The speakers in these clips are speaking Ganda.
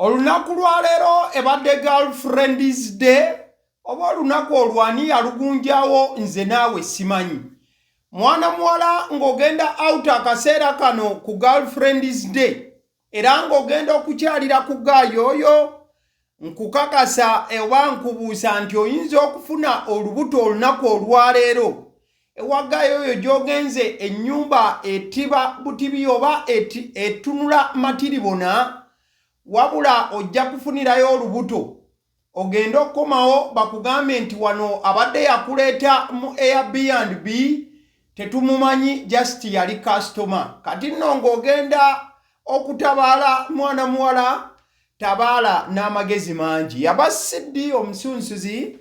Olunaku lwa leero ebadde girlfriend's day oba olunaku olwani yalugunjawo nze naawe simanyi. Mwana muwala ng'ogenda out akaseera kano ku girlfriend's day era ng'ogenda okukyalira ku gaayo oyo, nkukakasa ewa nkubuusa nti oyinza okufuna olubuto olunaku olwaleero ewa gaayo oyo gy'ogenze ennyumba etiba butibi oba etunula matiribona, wabula ojja kufunirayo olubuto. Ogenda okukomawo bakugambe nti wano abadde yakuleeta mu Airbnb tetumumanyi, just yali customer. Kati nno ng'ogenda okutabaala mwana muwala, tabaala n'amagezi mangi. Yabassiddi omusunsuzi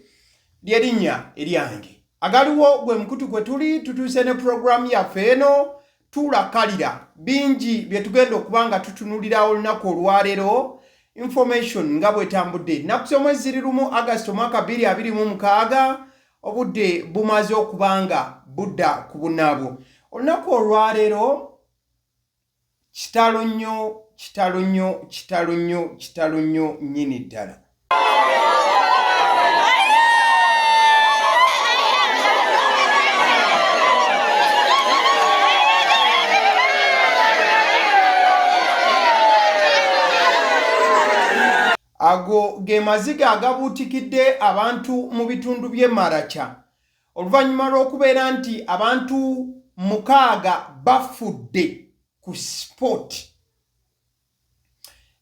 ly'erinnya eryange. Agaliwo gwe mukutu gwe tuli tutuuse ne program yaffe eno tulakalira bingi bye tugenda okuba nga tutunulira olunaku olwaleero. Information nga bwetambudde nakusoma eziri lumu August omwaka 2026 obudde bumaze okubanga budda ku bunnaabwo. Olunaku olwaleero kitalo nnyo nnyini ddala. Ago ge maziga agabuutikidde abantu mu bitundu by'e Maracha oluvannyuma lw'okubeera nti abantu 6 bafudde ku sport.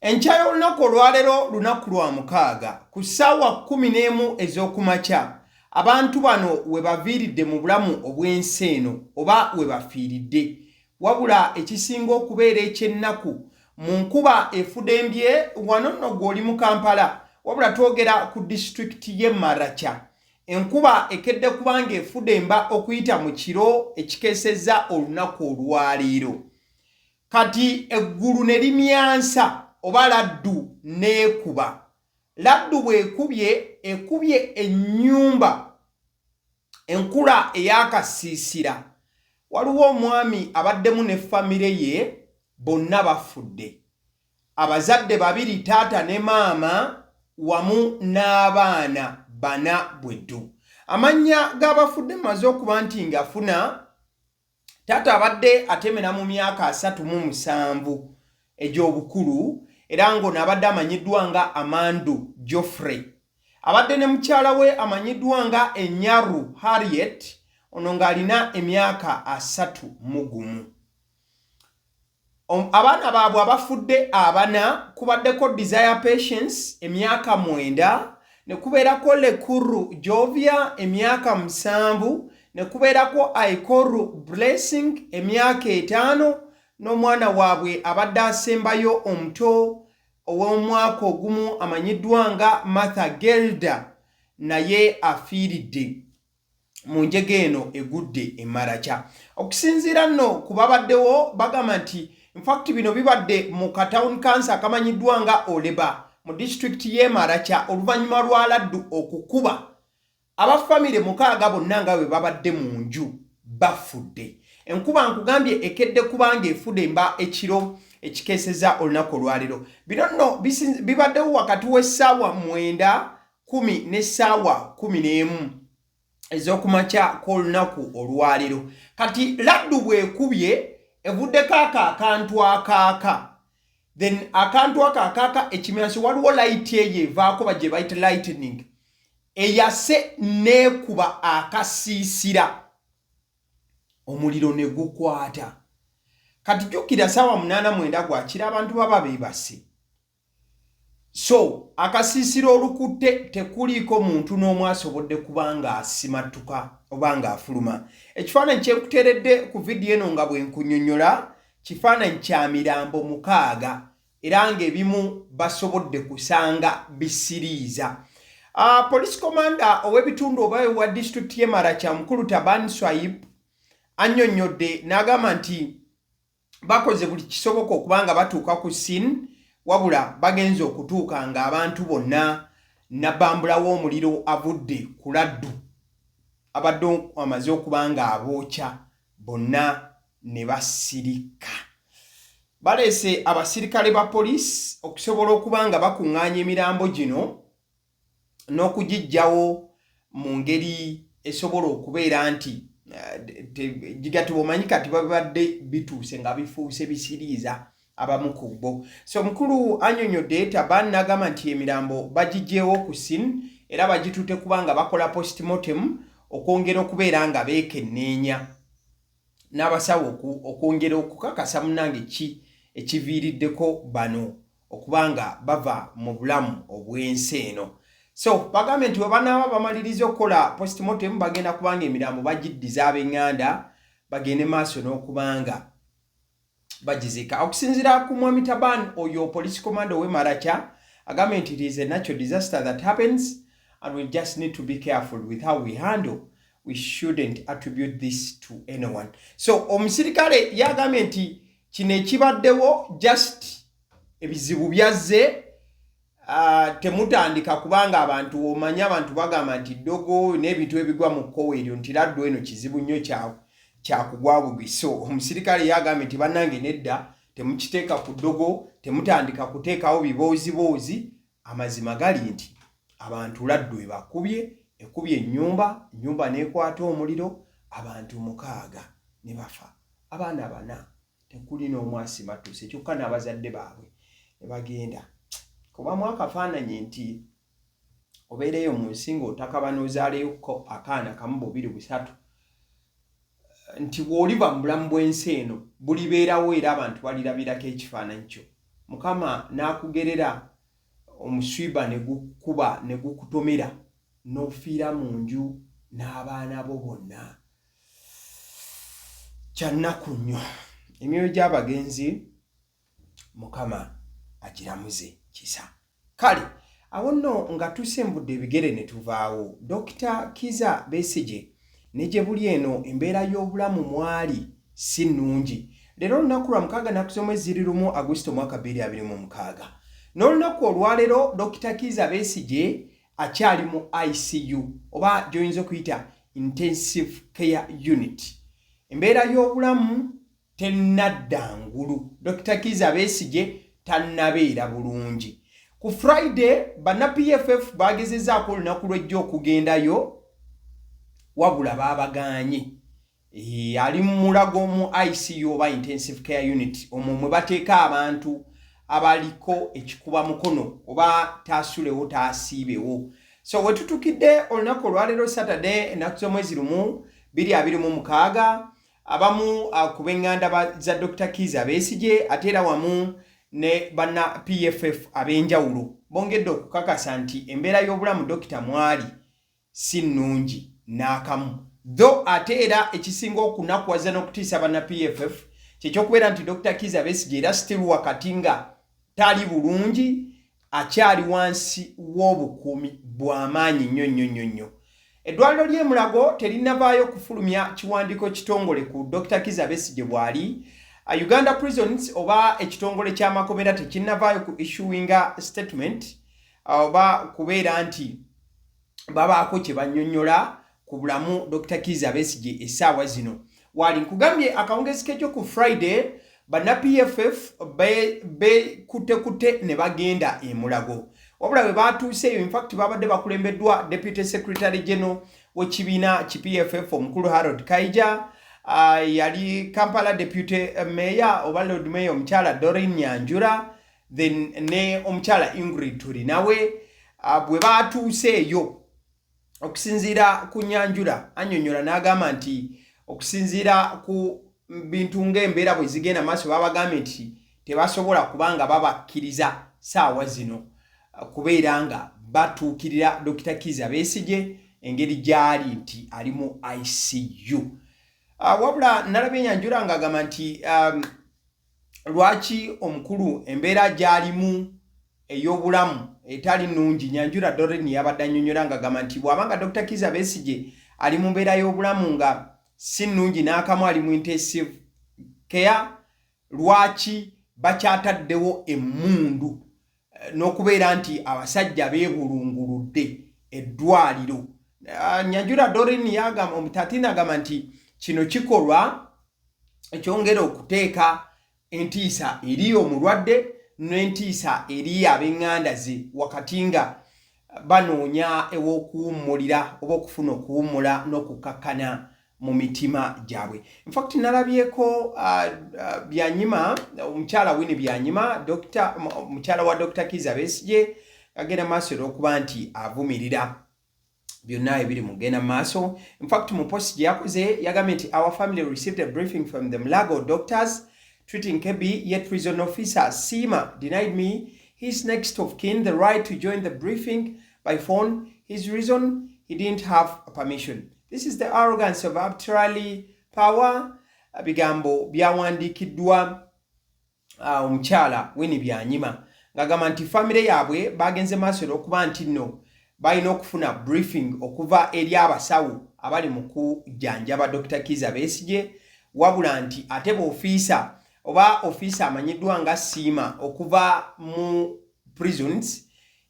Enkya y'olunaku olwaleero lunaku lwa 6 ku ssaawa 11 ez'okumakya abantu bano we baviiridde mu bulamu obw'ensi eno oba we bafiiridde, wabula ekisinga okubeera eky'ennaku mu nkuba efudembye wano nno gw'oli mu Kampala, wabula twogera ku disitulikiti y'e Maracha. Enkuba ekedde kubanga efudemba okuyita mu kiro ekikeesezza olunaku olwaleero. Kati eggulu ne limyansa oba laddu n'ekuba. Laddu bw'ekubye ennyumba enkula ey'akasiisira. Waliwo omwami abaddemu ne famire ye, bonna bafudde. Abazadde 2, taata ne maama wamu n'abaana 4 bweddu. Amannya g'abafudde maze okuba nti ngafuna: taata abadde atemera mu myaka 37 egy'obukulu era ng'ono abadde amanyiddwa nga Amandu Geoffrey. Abadde ne mukyala we amanyiddwa nga Enyaru Harriet, ono ng'alina emyaka 31. Abaana baabwe abafudde 4 kubaddeko Desire Patience emyaka 9, ne kubeerako Lekuru Jovia emyaka 7, ne kubeerako Aikoru Blessing emyaka 5, n'omwana waabwe abadde asembayo omuto ow'omwaka ogumu amanyiddwa nga Martha Gelda, naye afiiridde mu njege eno egudde e Maracha. Okusinziira nno ku babaddewo bagamba nti in fact bino bibadde mu town council akamanyiddwa nga Oleba mu district y'e Maracha oluvannyuma lwa laddu okukuba. Abafamile 6 bonna nga bwe babadde mu nju bafudde. Enkuba nkugambye ekedde kubanga efudemba ekiro ekikeesezza olunaku olwaleero. Bino nno bibaddewo wakati w'essaawa 9, 10 n'essaawa 11 ez'okumakya kw'olunaku olwaleero. Kati laddu bw'ekubye evuddeko akantu akaaka, then akantu akaaka ekimyanso waliwo light eyo evaako bagye bayita lightning eyase neekuba akasiisira, omuliro ne gukwata. Kati jjukira ssaawa 8:09 gwakira abantu baba beebase. So akasiisira olukutte tekuliiko muntu n'omu asobodde kuba nga asimattuka oba nga afuluma. Ekifaananyi kyekuteeredde ku vidiyo eno nga bwe nkunnyonnyola kifaananyi kya mirambo 6 era ng'ebimu basobodde kusanga bisiriiza. Police commander ow'ebitundu oba wa district y'e Maracha Mukulu Taban Swaib annyonnyodde n'agamba nti bakoze buli kisoboka okubanga batuuka ku scene, wabula bagenze okutuuka ng'abantu bonna nabbambulawo omuliro avudde ku laddu abadde amaze okuba nga abookya bonna ne basirika. balese abasirikale ba police okusobola okubanga bakuŋŋaanya emirambo gino n'okugijjawo mu ngeri esobola okubeera nti gigati bomanyi kati babadde bituuse nga bifuuse bisiriiza abamu ku bo. So omukulu annyonnyodde Taban n'agamba nti emirambo bagijjeewo ku scene era bagitutte kubanga bakola postmortem okwongera okubeera nga beekenneenya n'abasawo okwongera okukakasa munnange ki ekiviiriddeko bano okubanga bava mu bulamu obw'ensi eno. So bagambye nti webanaaba bamaliriza okukola postmortem bagenda kubanga emirambo bagiddiza ab'eŋŋanda bagende maaso n'okubanga bagizika. Okusinziira ku Mwami Taban oyo police commander w'e Maracha agambye nti it is a natural disaster that happens and we just need to be careful with how we handle. We shouldn't attribute this to anyone. So omusirikale yagambye nti kino ekibaddewo just ebizibu byazze temutandika kubanga abantu omanya abantu bagamba nti ddogo n'ebintu ebigwa mu kkowe eryo nti laddu eno kizibu nnyo kyakugwa bugwi. So omusirikale yagambye nti bannange nedda temukiteeka ku ddogo temutandika kuteekawo biboozi amazima gali nti abantu laddu ebakubye ekubye ennyumba n'ekwata omuliro abantu 6 ne bafa abaana 4 tekuli n'omu asimatuse kyokka n'abazadde baabwe ne bagenda kubamu akafaananyi nti obeereyo mu nsi ng'otakaba n'ozaaleyoko akaana kamu 2 3 nti bw'oliva mu bulamu bw'ensi eno bulibeerawo era abantu balirabirako ekifaananyi kyo. Mukama n'akugerera omuswiba ne gukuba ne gukutomera n'ofiira mu nju n'abaana bo bonna. Kyannaku nnyo emyoyo gy'abagenzi Mukama agiramuze kisa. Kale awo nno nga tusembudde ebigere ne tuvaawo Dr. Kizza Besigye ne gye buli eno embeera y'obulamu mwali si nnungi. Leero olunaku lwa 6 naku mwezi 1 Augusito 2026 n'olunaku olwaleero Dr. Kizza Besigye akyali mu ICU oba gy'oyinza okuyita intensive care unit. Embeera y'obulamu tennadda ngulu. Dr. Kizza Besigye tannabeera bulungi. Ku Friday banna PFF bagezezzaako olunaku lw'ejjo okugendayo wabula baabagaanye. Ali mu mulago mu ICU oba intensive care unit omwo mwe bateeka abantu abaliko ekikuba mukono oba taasulewo taasiibewo. So wetutukidde olunaku olwaleero Saturday ennaku z'omwezi 2026 abamu ku b'eŋŋanda za Dr. Kizza Besigye ate era wamu ne banna PFF ab'enjawulo bongedde okukakasa nti embeera y'obulamu Dr. mwali si nnungi n'akamu. Though ate era ekisinga okunakuwaza n'okutiisa banna PFF kyekyokubeera nti Dr. Kizza Besigye era still wakati nga tali bulungi akyali wansi w'obukuumi bw'amaanyi nnyo. Eddwaliro ly'e Mulago terinavaayo kufulumya kiwandiiko kitongole ku Dr. Kizza Besigye bw'ali. Uganda Prisons oba ekitongole ky'amakomera tekinnavaayo ku issuinga statement oba kubeera nti babaako kye bannyonnyola ku bulamu Dr. Kizza Besigye essaawa zino. Wali nkugambye akawungezi k'ekyo ku Friday banna PFF kutte ne bagenda e Mulago. Wabula bwe baatuuseeyo in fact babadde bakulembeddwa Deputy Secretary General w'ekibiina ki PFF omukulu Harold Kaija, yali Kampala Deputy Mayor oba Lord Mayor omukyala Doreen Nyanjura, then ne omukyala Ingrid Turinawe. Bwe baatuuseeyo okusinziira ku Nyanjura annyonnyola n'agamba nti okusinziira ku bintu ng'embeera bwe zigenda maaso babagambye nti tebasobola kubanga babakkiriza ssaawa zino kubeera nga batuukirira Dr. Kizza Besigye engeri gy'ali nti ali mu ICU. Wabula nalabye Nyanjura ng'agamba nti lwaki omukulu embeera gy'alimu ey'obulamu etali nnungi. Nyanjura Doreen yabadde annyonnyola ng'agamba nti bw'abanga Dr. Kizza Besigye ali mu mbeera y'obulamu nga si nnungi n'akamu ali mu intensive care, lwaki bakyataddewo emmundu n'okubeera nti abasajja beebulunguludde eddwaliro. Nyanjura Doreen yagamba omutatina agamba nti kino kikolwa ekyongera okuteeka entiisa eri omulwadde n'entiisa eri ab'eŋŋanda ze wakati nga banoonya ew'okuwummulira oba okufuna okuwummula n'okukkakkana mu mitima gyabwe. In fact nalabyeko Byanyima, omukyala Winnie Byanyima, mukyala wa Dr. Kizza Besigye agenda maaso olw'okuba nti avumirira byonna ebiri mu kugenda maaso. In fact mu post gye yakoze yagambye nti our family received a briefing from the Mulago doctors treating Kebbi, yet prison officer Sima denied me, his next of kin, the right to join the briefing by phone. His reason, he didn't have permission. This is the arrogance of arbitrary power. Bigambo byawandiikiddwa omukyala Winnie Byanyima ng'agamba nti famire yaabwe bagenze maaso olw'okuba nti nno balina okufuna briefing okuva eri abasawo abali mu kujjanjaba Dr. Kizza Besigye, wabula nti ate b'ofiisa oba ofiisa amanyiddwa nga Siima okuva mu prisons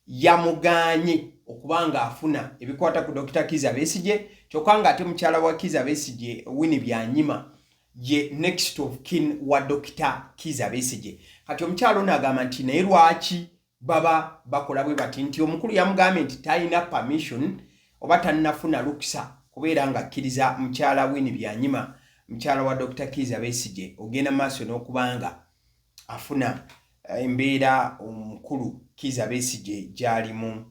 yamugaanye okuba ng'afuna ebikwata ku Dr. Kizza Besigye, kyokka ng'ate mukyala wa Kizza Besigye Winnie Byanyima ye next of kin wa Dr. Kizza Besigye. Kati omukyala ono agamba nti naye lwaki baba bakola bwe bati, nti omukulu yamugambye nti talina permission oba tannafuna lukisa kubeera ng'akkiriza mukyala Winnie Byanyima, mukyala wa Dr. Kizza Besigye ogenda maaso n'okubanga afuna embeera omukulu Kizza Besigye gy'alimu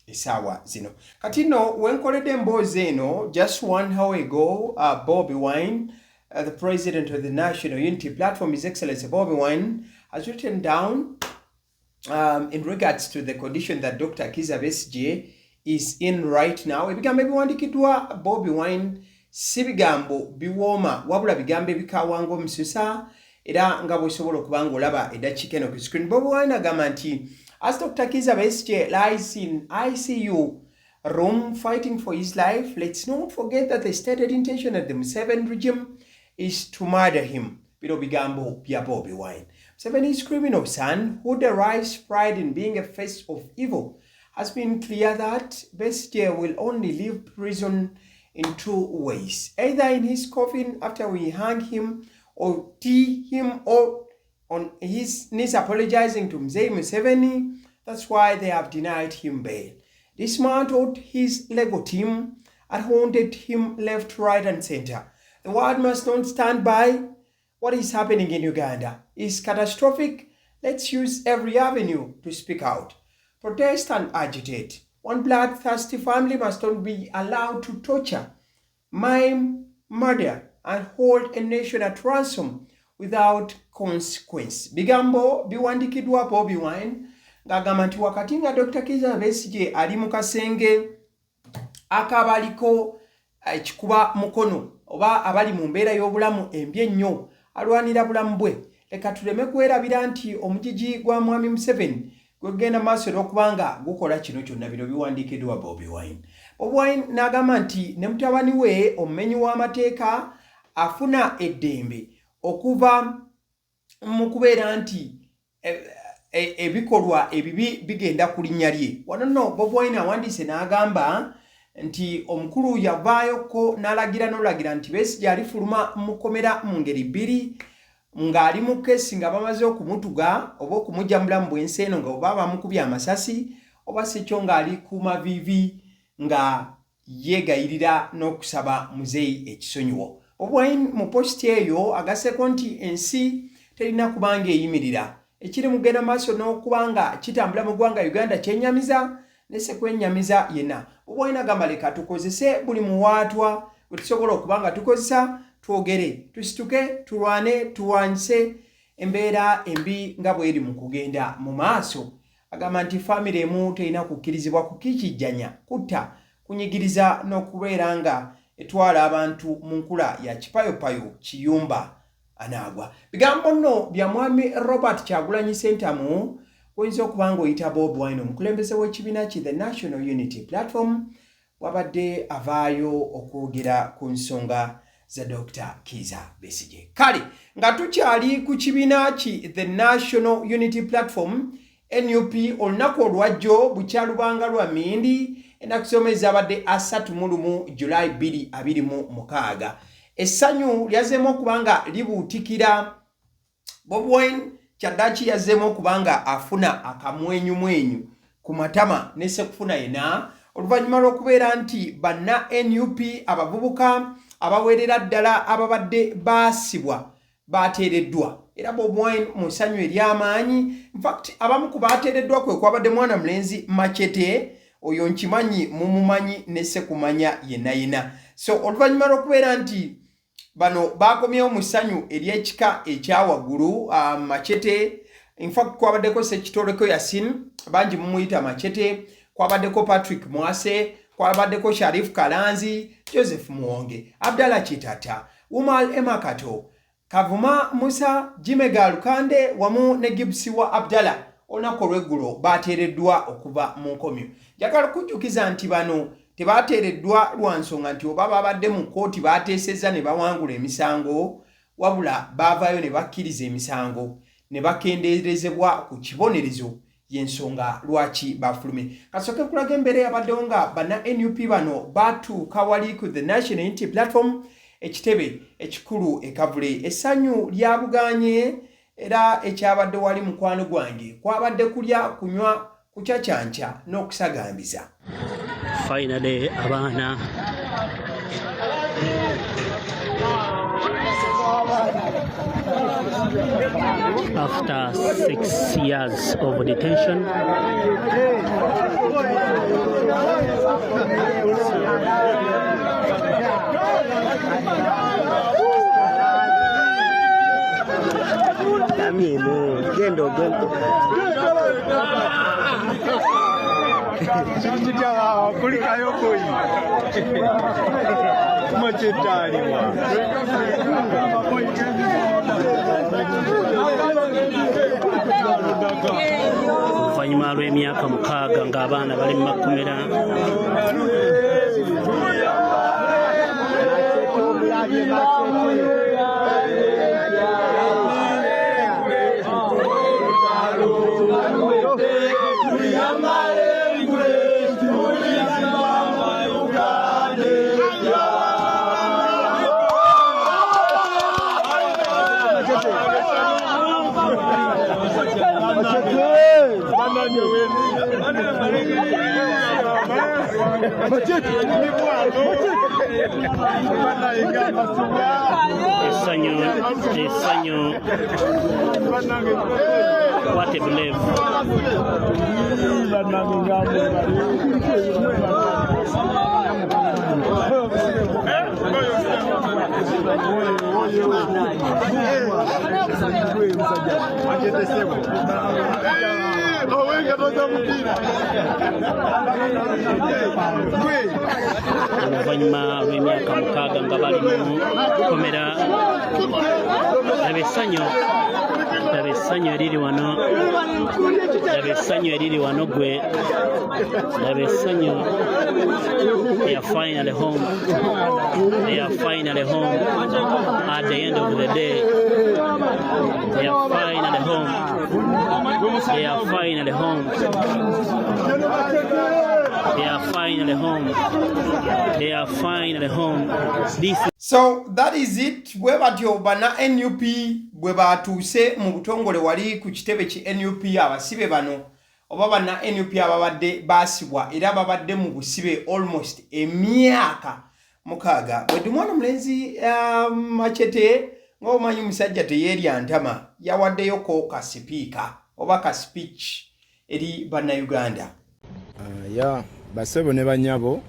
esaawa zino. Kati nno wenkoledde emboozi eno just 1 hour ago, Bobi Wine, the president of the National Unity Platform, His Excellency Bobi Wine, has written down in regards to the condition that Dr. Kizza Besigye is in right now. Ebigambo ebiwandiikiddwa Bobi Wine si bigambo biwooma wabula bigambo ebikawanga omususa era nga bw'osobola okuba ng'olaba eddakiika eno ku screen. Bobi Wine agamba nti as Dr. Kizza Besigye lies in ICU room fighting for his life, let's not forget that the stated intention of the Museveni regime is to murder him. Bino bigambo bya Bobi Wine. Museveni's criminal son, who derives pride in being a face of evil, has been clear that Besigye will only leave prison in 2 ways. Either in his coffin after we hang him, or tie him or on his knees apologizing to Mzee Museveni. That's why they have denied him bail. Dismantled his legal team and haunted him left, right and center. The world must not stand by. What is happening in Uganda is catastrophic. Let's use every avenue to speak out, protest and agitate. One bloodthirsty family must not be allowed to torture, maim, murder and hold a nation at ransom without consequence. Bigambo biwandikiddwa Bobi Wine ng'agamba nti wakati nga Dr. Kizza Besigye ali mu kasenge akabaliko ekikuba mukono oba abali mu mbeera y'obulamu embi ennyo alwanira bulamu bwe, leka tuleme kwerabira nti omugigi gwa Mwami Museveni gwegenda maaso n'okubanga gukola kino kyonna. Bino biwandiikiddwa Bobi Wine. Bobi Wine n'agamba nti ne mutabani we omumenyi w'amateeka afuna eddembe okuva mu kubeera nti ebikolwa ebibi bigenda ku linnya lye. Wano nno Bobi Wine awandiise n'agamba nti omukulu yavaayoko n'alagira nti Besigye alifuluma mu kkomera mu ngeri bbiri, ng'ali mu keesi nga bamaze okumutuga oba okumujja mu bulamu bw'ensi eno nga oba bamukubye amasasi oba si kyo ng'ali ku maviivi nga yeegayirira n'okusaba muzeeyi ekisonyiwo. Bobi Wine mu posti eyo agasseko nti ensi terina kubanga eyimirira, ekiri mu kugenda maaso n'okubanga kitambula mu ggwanga Uganda kyennyamiza ne sekwennyamiza yenna. Bobi Wine agamba leka tukozese buli muwaatwa bwe tusobola okuba nga tukozesa, twogere, tusituke, tulwane, tuwanyise embeera embi nga bw'eri mu kugenda mu maaso. Agamba nti famire emu terina kukkirizibwa kukikijjanya, kutta, kunyigiriza n'okubeera nga etwala abantu mu nkula ya kipayopayo kiyumba anaagwa. Bigambo nno bya Mwami Robert Kyagulanyi Ssentamu oyinza okuba ng'oyita Bobi Wine, omukulembeze w'ekibiina ki The National Unity Platform, wabadde avaayo okwogera ku nsonga za Dr. Kizza Besigye. Kale nga tukyali ku kibiina ki The National Unity Platform NUP, olunaku olwajjo bukyalubanga lwa Mindi, ennaku zombi zabadde 31 July 2026. Essanyu lyazeemu okuba nga libuutikira Bobi Wine kyaddaaki yazzeemu kubanga afuna akamwenyumwenyu ku matama nese kufuna yena oluvannyuma lw'okubeera nti banna NUP abavubuka abaweerera ddala ababadde baasibwa bateereddwa era Bobi Wine mu nsanyu ery'amaanyi. Infact abamu ku bateereddwa kwe kwabadde mwana mulenzi Machete oyo nkimanyi mumumanyi nese kumanya yenna. So oluvannyuma lw'okubeera nti bano bakomyewo mu ssanyu ery'ekika ekyawaggulu Machete, infact kwabaddeko Sekitoleko Yasin bangi mumuyita Machete, kwabaddeko Patrick Mwase, kwabaddeko Sharif Kalanzi, Joseph Muwonge, Abdallah Kitata, Umar Emakato, Kavuma Musa, Jimega Lukande wamu ne Gibsiwa Abdallah olunaku olw'eggulo bateereddwa okuva mu nkomyo. Njagala kujjukiza nti bano tebateereddwa lwa nsonga nti oba babadde mu kkooti bateesezza ne bawangula emisango, wabula baavaayo ne bakkiriza emisango ne bakendeerezebwa ku kibonerezo y'ensonga lwaki bafulume. Kasooke kulaga embeera yabaddewo nga banna NUP bano batuuka wali ku the National Unity Platform ekitebe ekikulu ekavule. Essanyu lyabuganye era ekyabadde wali mukwano gwange kwabadde kulya kunywa kucacyanca n'okusagambiza. Finally abaana after 6 years of detention oluvannyuma lw'emyaka 6 ng'abaana bali mu makomera essanyu what a believe oluvannyuma lw'emyaka 6 nga bali mu kukomera. Laba essanyu eriri wano, laba essanyu eriri wano gwe, laba essanyu. They are finally home. They are finally home at the end of the day. They are finally home. They are finally home. They are finally home. They are finally home. So that is it. Bwe batyo bana NUP bwe batuuse mu butongole wali ku kitebe ki NUP abasibe bano oba bana NUP ababadde basibwa era babadde mu busibe almost emyaka 6. Bwe mwana mulenzi Machete ng'omanyi musajja teyeerya ntama yawaddeyo ko ka speaker oba ka speech eri bana Uganda. Ya basebo ne banyabo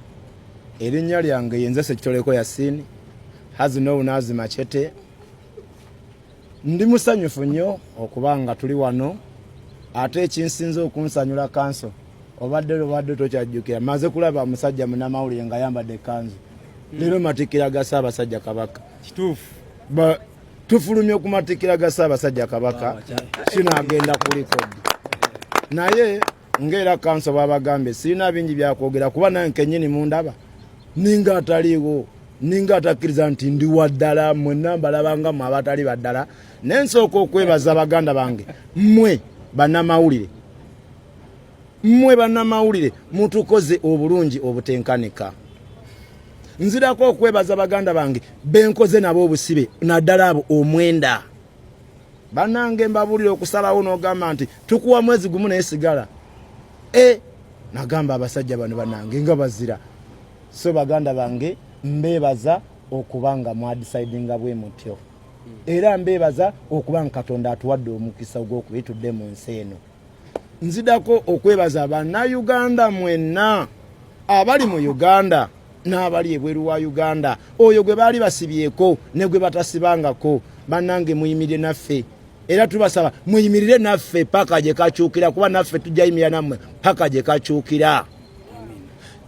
erinnya lyange yenze Sekitoleko Yasin hazino unazi Machete. Ndi musanyufu nnyo okubanga tuli wano ate ekinsinze okunsanyula kanso obadde tokyajjukira maze kulaba musajja munamawulire nga yambadde kanzu leero matikira ga Ssaabasajja Kabaka kituufu tufulumye ku matikira ga Ssaabasajja Kabaka kinaagenda ku record naye ngera kanso babagambe sirina bingi byakwogera kuba nange nnyini mundaba ninga ataliwo ninga atakkiriza nti ndi waddala mwenna mbalabanga mu abatali baddala nensooka okwebaza baganda bange mmwe bannamawulire mutukoze obulungi obutenkanika. Nzirako okwebaza baganda bange benkoze nabo obusibe naddala abo omwenda banange mbabulira okusalawo n'ogamba nti tukuwa mwezi gumu naye sigala nagamba abasajja bano banange nga bazira so baganda bange mbebaza okubanga mwadisidinga bwe mutyo era mbebaza okubanga Katonda atuwadde omukisa ogw'okubitudde mu nsi eno nzidako okwebaza bannayuganda mwenna abali mu Uganda n'abali ebweru wa Uganda oyo gwe baali basibyeko ne gwe batasibangako bannange muyimirire naffe era tubasaba muyimirire naffe paka gye kakyukira kuba naffe tujjayimirira nammwe paka gye kakyukira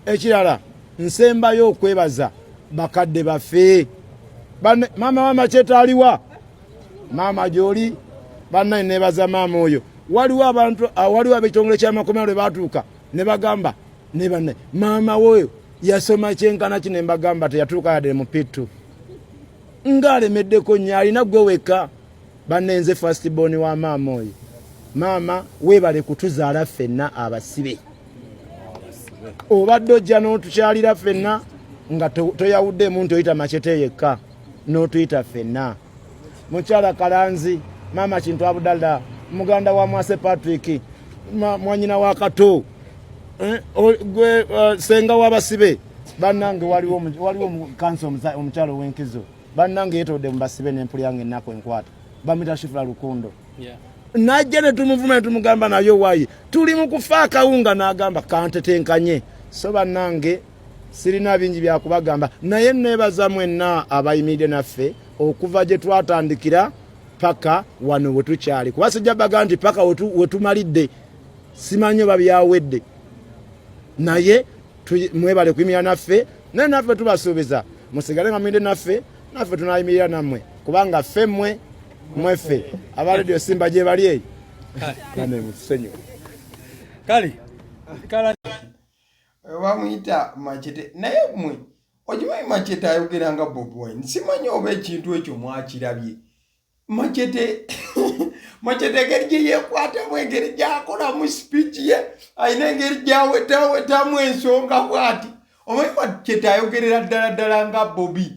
ekirala nsembayo okwebaza bakadde baffe mama wa Machete aliwa mama gyoli bannaye nebaza mama oyo waliwo abantu waliwo ab'ekitongole ky'amakomera lwe batuuka ne bagamba ne bannaye mama woyo yasoma kyenkana kino mbagamba teyatuuka yadde mu pitu ng'alemeddeko nnyo alina gwe weka banenze first born wa mama oyo mama weebale kutuzaala ffenna abasibe obadde ojja n'otukyalira ffenna nga toyawudde muntu oyita Machete yekka n'otuyita ffenna mukyala Kalanzi mama Kintu Abdallah muganda wa Mwase Patrick mwanyina wa Kato gwe senga w'abasibe bannange waliwo kanso omukyalo w'enkizo bannange yetodde mu basibe n'empuli yange ennaku enkwata bamita Shifula Lukundo najja ne tumuvuma ne tumugamba nayo waayi tuli mu kufa akawunga n'agamba kantetenkanye so bannange sirina bingi bya kubagamba naye nebaza mwenna abayimirire naffe okuva gye twatandikira paka wano we tukyali kuba sijja baga nti paka we tumalidde simanyi oba byawedde naye mwebale kuyimirira naffe naye naffe tubasuubiza musigale nga muyimirire naffe tunayimirira nammwe kubanga ffe mweffe aba Radio Simba gye bali eyo kane musenyo kali bamuyita Machete naye mmwe okimanyi Machete ayogera nga Bobi Wine simanyi oba ekintu ekyo mwakirabye Machete engeri gye yeekwatamu engeri gy'akolamu speech ye ayina engeri gy'awetawetamu ensonga bw'ati omanyi Machete ayogerera ddala nga Bobi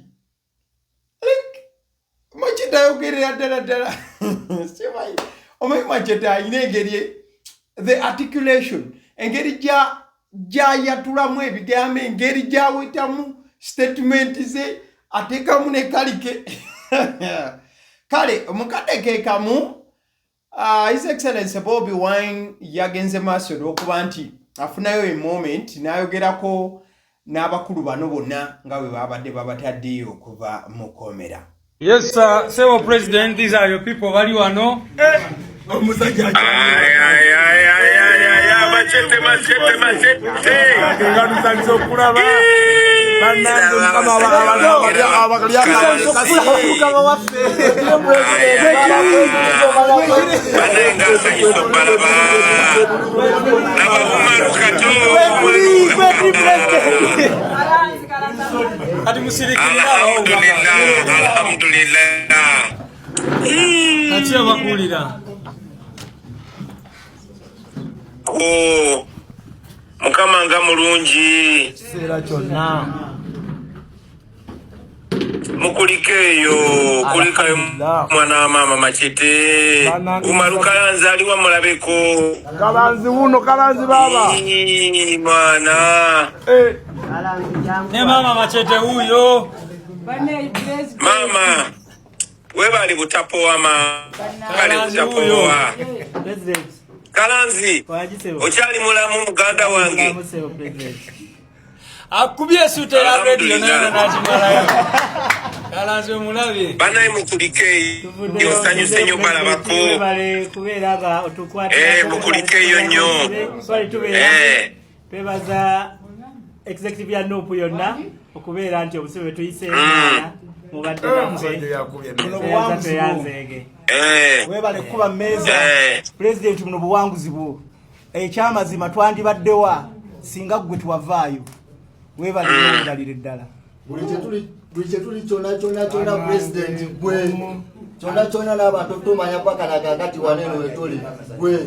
Machete ayogerera ddala simanyi omanyi Machete ayina engeri the articulation engeri gy'ayatulamu ebigambo engeri gy'awetamu statement ze ateekamu ne kalike kale omukadde ke kamu His Excellency Bobi Wine yagenze maaso olw'okuba nti afunayo a moment n'ayogerako n'abakulu bano bonna nga bwe babadde babataddeyo okuva mu komera. Yes, sir. Several President, these are your people. Bali wano. Machete. Alhamdulillah. Achia bakulira. Mukama nga mulungi sera kyonna mukulikeyo kulikayo mwana wa mama Machete Umaru Kalanzi aliwa mulabeko Kalanzi wuno Kalanzi baba mwana ne mama Machete huyo mama webali butapoa bali butapoa Kalanzi okyali mulamu muganda wange akubye sute ya radio nayo nakimalayo Kalanzi omulabe banaye mukulike yosanyuse nnyo balabako kubeera otukwata mukulikeyo nnyo twebaza executive ya NUP yonna okubeera nti obusibe tuyise mubadde tweyanzeege webale kuba mmeza president muno buwanguzi bwo ekyamazima twandibaddewa singa gwe tuwavaayo webale n'obudalira eddala buli kyetuli kyona president gwe kyona n'abantu tumanya paka nakakati waneno wetuli gwe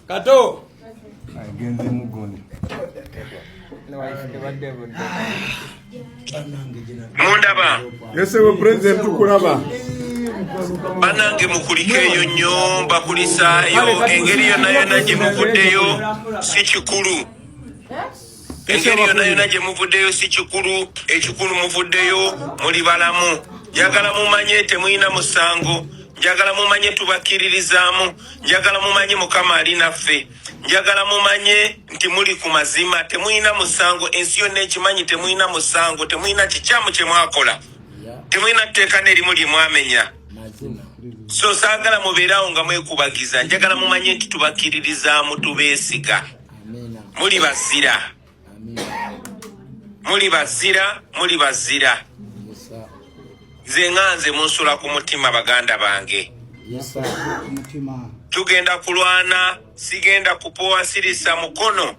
kato agenze mugondi mundaba yesewe president tukulaba banange mukulikeeyo nnyo mbakulisaayo engeri yonna gye muvuddeyo si kikulu engeri yonna gye muvuddeyo si kikulu ekikulu muvuddeyo muli balamu njagala mumanye temulina musango njagala mumanye tubakkiririzaamu njagala mumanye mukama ali naffe njagala mumanye nti muli ku mazima temulina musango ensi yonna ekimanyi temulina musango temulina kikyamu kye mwakola temulina tteeka n'erimu lye mwamenya so saagala mubeerawo nga mwekubagiza njagala mumanye nti tubakkiririzaamu tubeesiga muli bazira muli bazira muli bazira nze nganze munsula ku mutima baganda bange tugenda kulwana sigenda kupowa sirisa mukono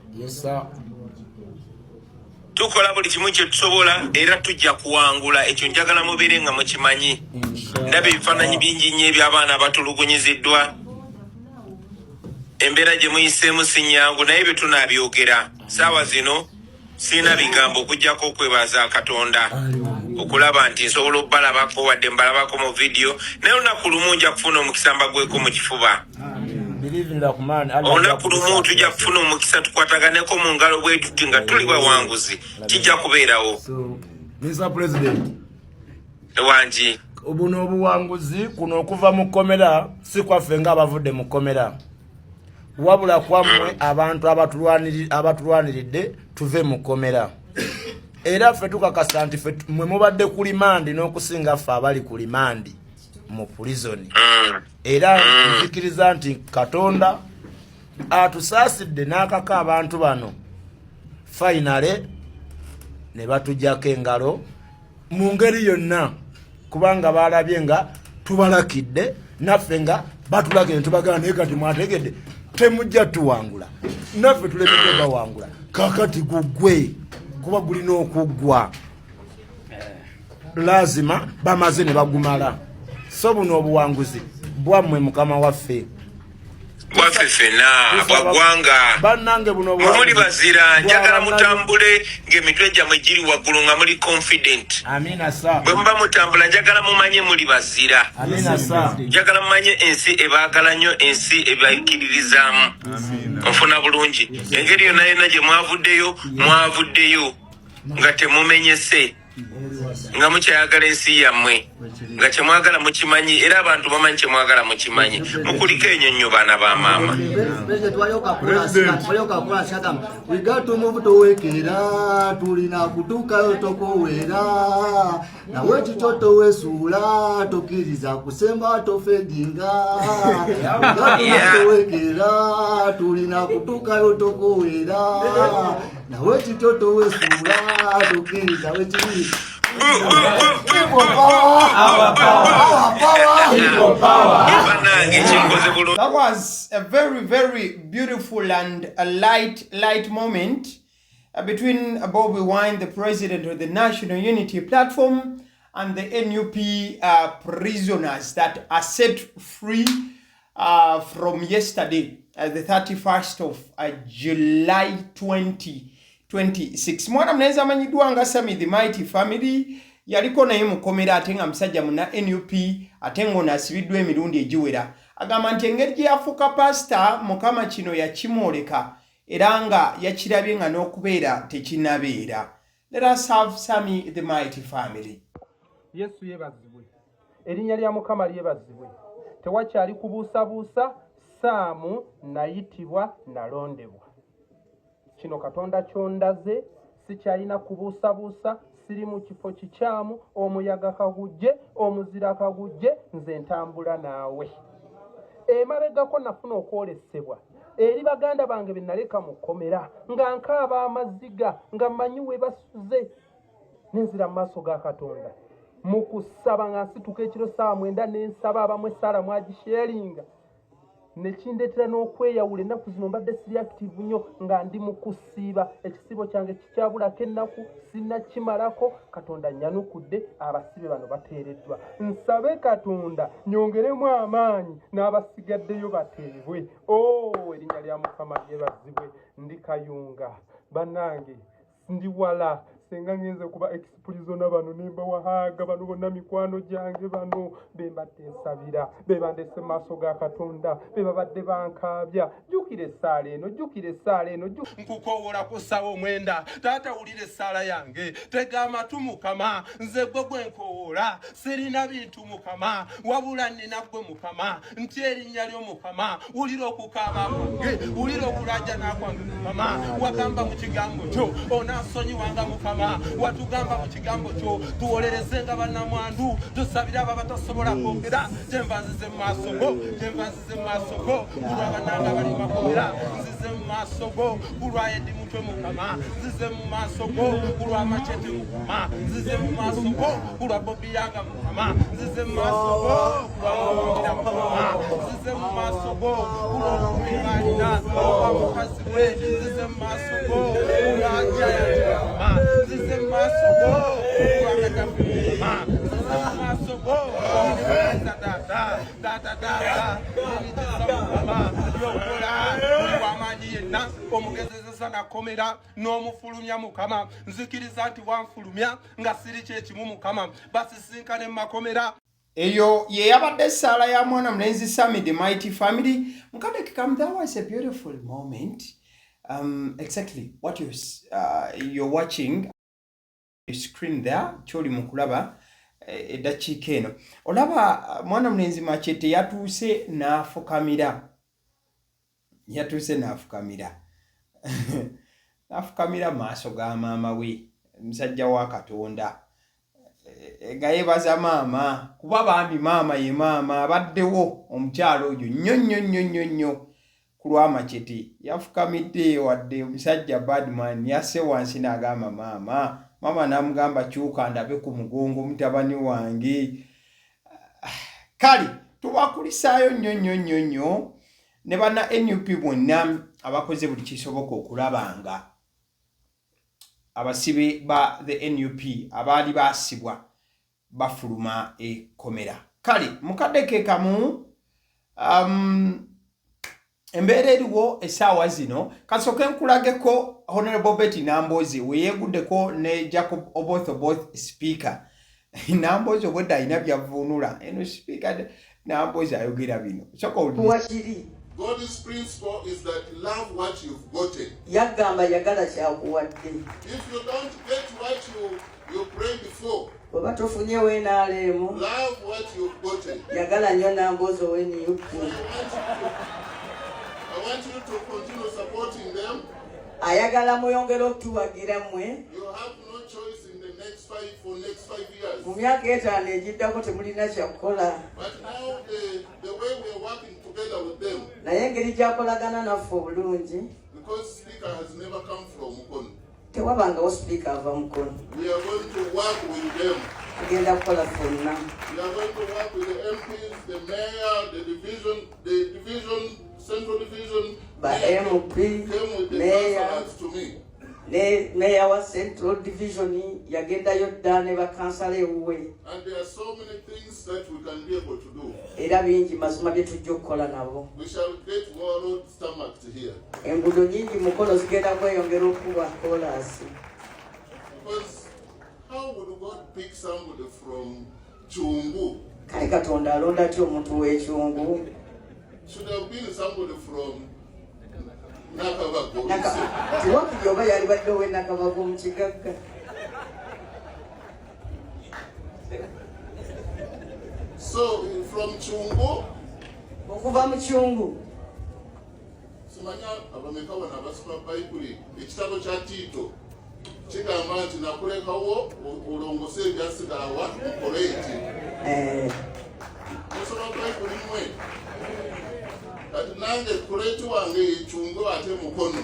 tukola buli kimu kye tusobola era tujja kuwangula ekyo njagala mubeere nga mukimanyi ndaba ebifaananyi bingi nnyo eby'abaana abatulugunyiziddwa embeera gye muyiseemu si nnyangu naye bye tunaabyogera saawa zino sirina bigambo okuggyako okwebaza Katonda okulaba nti nsobola okubalabako wadde mbalabako mu vidiyo naye olunaku lumu nja kufuna omukisa mbagweko mu kifuba olunaku lumu tujja kufuna omukisa tukwataganeko mu ngalo bwe tuti nga tuli bawanguzi kijja kubeerawo Mr. President wangi buno obuwanguzi kuno okuva mu kkomera si kwaffe ng'abavudde mu kkomera wabula kwammwe abantu abatulwaniridde tuve mu kkomera era ffe tukakasa nti ffe mwe mubadde ku limandi n'okusinga ffe abali ku limandi mu pulizoni era nzikiriza nti Katonda atusaasidde n'akaka abantu bano fainale ne batujjako engalo mu ngeri yonna kubanga balabye nga tubalakidde naffe nga batulakidde ne tubagana naye kati mwategedde temujja tuwangula naffe tulemedde bawangula kakati gugwe kuba gulina okuggwa lazima bamaze ne bagumala so buno obuwanguzi bwammwe mukama waffe bwaffe ffenna bwaggwanga bannange buno muli bazira njagala mutambule ng'emitwe gyammwe giri waggulu nga muli confident amina sa bwe muba mutambula njagala mumanye muli bazira amina sa njagala mumanye ensi ebaagala nnyo ensi ebakkiririzaamu nfuna bulungi engeri yonna yonna gye mwavuddeyo nga temumenyese nga mukyayagala ensi yammwe nga kyemwagala mukimanyi era abantu bamanyi kyemwagala mukimanyi mukuliko enyo nnyo baana ba maama we got to move towekera tulina kutuukayo tokowera nawe kikyo towesuula tokkiriza kusemba tofedinga towekera tulina kutuukayo tokowera nawe kikyo towesuula tokkiriza wekiri That was a very, very beautiful and a light moment between Bobby Wine, the president of the National Unity Platform, and the NUP prisoners that are set free from yesterday, the 31st of July 2026. Mwana mnaweza manyidwa nga Sami the Mighty Family yaliko naye mukomera atenga msajja muna NUP atengo nasibidwa emirundi egiwera agamba nti engeri gye yafuuka pastor mukama kino yakimwoleka era nga yakirabye nga n'okubeera tekinabeera. Let us have Sami the Mighty Family. Yesu yebazibwe erinnya lya mukama lyebazibwe tewakyali kubuusabuusa saamu nayitibwa nalondebwa kino Katonda kyondaze sikyalina kubuusabuusa siri mu kifo kikyamu omuyaga kagujje omuzira kagujje nze ntambula naawe emabegako nafuna okwolesebwa eri baganda bange be naleka mu kkomera nga nkaaba amaziga nga mmanyi we basuze nenzira mu maaso ga Katonda mu kusaba nga nsituka ekiro saa 9 n'ensaba abamu essaala mwagisharinga nekindetera n'okweyawula ennaku zino mbadde siri active nnyo nga ndi mu kusiiba ekisibo kyange kikyabulako ennaku sinnakimalako Katonda nyanukudde abasibe bano bateereddwa nsabe Katonda nyongeremu amaanyi n'abasigaddeyo bateebwe erinnya lya Mukama lyebazibwe ndi Kayunga bannange ndi wala senga ngenze kuba exprison bano nimba wahaga bano bonna mikwano gyange bano bembadde nsabira bebandese maaso ga Katonda bebabadde bankabya jukire essaala eno nkukowola kusawa omwenda taata wulire essaala yange tega amatu Mukama nze gwe gwenkowola sirina bintu Mukama wabula nnina gwe Mukama nti erinnya lyo Mukama wulira okukaaba kwange wulira okulajjana kwange Mukama wagamba mu kigambo kyo onansonyiwanga Mukama watugamba mu kigambo kyo tuwolerezenga bannamwandu tusabira abo abatasobola kwogera gyenva nzize mu maaso go kulwa bannanga bali makomera nzize mu maaso go kulwa Edi Mutwe Mukama nzize mu maaso go kulwa Machete Mukama nzize mu maaso go kulwa Bobi Yanga Mukama nzize mu maaso go kulwa Mukama nzize mu maaso go kulwa Mukama kulwa mukazi we nzize mu maaso go kulwa Jaya Mukama nzize mu maaso go kulwa Kadafi Mukama nzize mu maaso go omugezezeza nakomera n'omufulumya Mukama nzikiriza nti wanfulumya nga siri kyekimu Mukama basisinkane mu makomera. Eyo ye yabadde essaala ya mwana mulenzi Sammy the Mighty Family. Mukadde Kam, that was a beautiful moment. Exactly what you're watching the screen there kyoli mukulaba eddakiika eno olaba mwana mulenzi Machete yatuuse n'afukamira n'afukamira maaso ga maama we musajja wa Katonda nga yeebaza maama kuba bambi maama ye maama abaddewo omukyalo oyo nnyo ku lwa Machete yafukamidde wadde omusajja Badman yasse wansi n'agamba maama n'amugamba kyuka ndabe ku mugongo mutabani wange. Kale tubakulisaayo nnyo ne banna NUP bonna abakoze buli kisoboka okulabanga abasibe ba the NUP abaali baasibwa bafuluma ekomera. Kale mukadde kamu embeera eriwo essaawa zino kasooke nkulageko Honorable Betty Nambooze weyeeguddeko ne Jacob Oboth speaker. Nambooze obwedda alina byavvuunula eno speaker Nambooze ayogera bino God's principle is that love what you've gotten. Yagamba yagala kyakuwadde. If you don't get what you prayed before, bw'oba tofunye weenaaleemu love what you've gotten. Yagala nnyo Nambooze ow'eniyupu. I want you to continue supporting them. Ayagala muyongere okutuwagira mmwe. You have no choice in the next 5 years. Mu myaka 5 egiddako temulina kyakukola. But now the way we are working together with them. Naye engeri gyakolagana naffe obulungi. Because speaker has never come from Mukono. Tewabangawo speaker ava Mukono. We are going to work with them. Tugenda kukola ffenna. We are going to work with the MPs, the mayor, the division, central division. Ba MP, mayor, mayor wa central division yagendayo dda ne bakansala ewuwe. And there are so many things that we can be able to do. Era bingi mazima bye tujja okukola nabo. We shall get more road stomached here. Enguudo nyingi Mukono zigenda kweyongera okuba koolaasi. Because how would God pick somebody from Chungu? Kale Katonda alonda atya omuntu w'ekyungu? Should have been somebody from Nakabago. Tiwakiri oba yali badde ow'e Nakabago mu kigagga. So from Chungu, okuva mu Kyungu. Simanya abameka wana abasoma Bayibuli ekitabo kya Tito kigamba nti nakulekawo olongose ebyasigalawa mukole eki. Musoma Bayibuli mmwe kati nange kuleeti wange Chungu ate Mukono.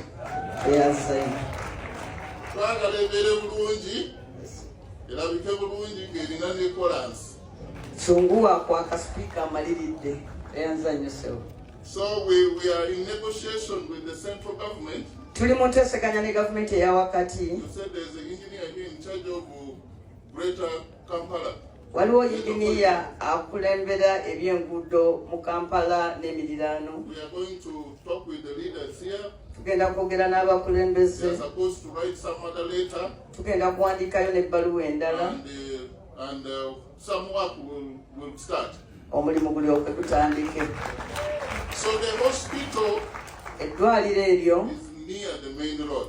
Twagala ebeere bulungi erabike bulungi ng'erina ne kolansi. Chungu wakwaka speaker amaliridde eyanza nnyo sewo. So we are in negotiation with the central government. Tuli mu nteeseganya ne gavumenti eya wakati. You said there's an engineer here in charge of Greater Kampala. waliwo inginiya akulembera ebyenguudo mu Kampala n'emiriraano. We are going to talk with the leaders here. Tugenda kwogera n'abakulembeze. We are supposed to write some other letter. Tugenda kuwandiikayo n'ebbaluwa endala. And some work will start. Omulimu gulyoke gutandike. So the hospital eddwaliro eryo is near the main road.